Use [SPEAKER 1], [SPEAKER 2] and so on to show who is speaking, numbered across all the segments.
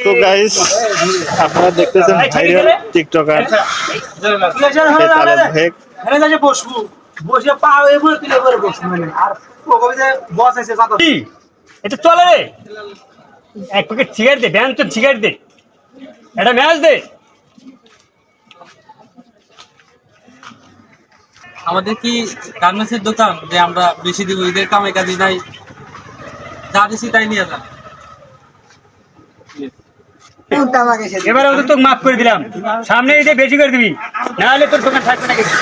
[SPEAKER 1] তো গাইস আপনারা দেখতেছেন ভাইরাল টিকটকার
[SPEAKER 2] এটা চলে রে এক প্যাকেট সিগারেট দে ব্যান তো সিগারেট দে এটা ম্যাচ দে
[SPEAKER 3] আমাদের কি গার্মেন্টসের দোকান যে আমরা বেশি দিব ঈদের কামাই কাজে নাই যা দিছি তাই নিয়ে যান
[SPEAKER 2] এবারে ওদের তো মাফ করে দিলাম সামনে ঈদে বেশি করে দিবি না হলে তোর দোকান থাকবে না কিছু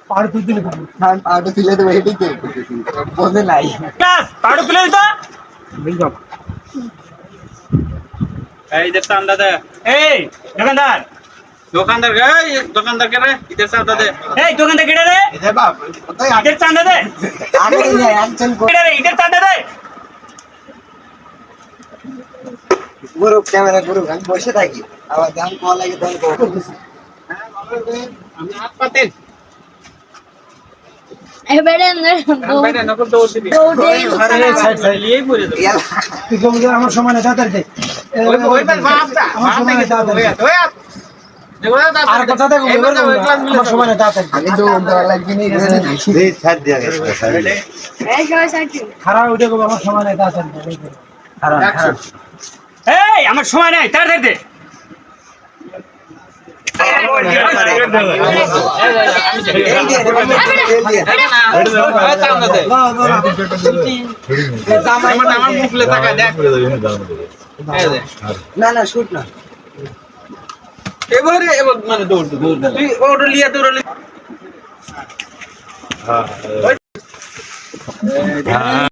[SPEAKER 4] পাড় তুলে দেবো এদিকে বোঝে নাই
[SPEAKER 2] পাড়ু তুলে দিত
[SPEAKER 3] এই যে চান্দা দে
[SPEAKER 2] এই দোকানদার
[SPEAKER 3] দোকানদার এই দোকানদার কে রে ঈদের চান্দা দে
[SPEAKER 2] এই দোকানদার কেটে রে ঈদের চান্দা দে
[SPEAKER 4] একজন
[SPEAKER 2] কেটে রে ঈদের চান্দা দে
[SPEAKER 4] গুরু ক্যামেরা গুরু আমি বসে থাকি আবার গান কল লাগে তখন করতেছি
[SPEAKER 3] আমি হাত পাতেন
[SPEAKER 5] এবারে
[SPEAKER 3] বাইরে নকল দৌড় দিবি লিয়েই পড়ে যাবে
[SPEAKER 4] আমার সময় না তাড়াতাড়ি দে
[SPEAKER 3] ওই পাশ ভাবটা
[SPEAKER 4] আমার সময় না তাড়াতাড়ি
[SPEAKER 3] ওই
[SPEAKER 4] আর কথা দেখো আমার সময় না তাড়াতাড়ি আমি তো দেওয়া লাগবে না এই ছাড় দিয়া গেছে
[SPEAKER 5] এই সবাই সাথে
[SPEAKER 4] খারাপ উঠে গো আমার সময় না তাড়াতাড়ি খারাপ
[SPEAKER 2] এই আমার সময় নাই তাড়াতাড়ি দে
[SPEAKER 3] আমার মুখলে তাকায় দেখ
[SPEAKER 4] না না শুট না
[SPEAKER 3] এবারে এবার মানে দৌড় তুই ওটা লিয়া দৌড়ালি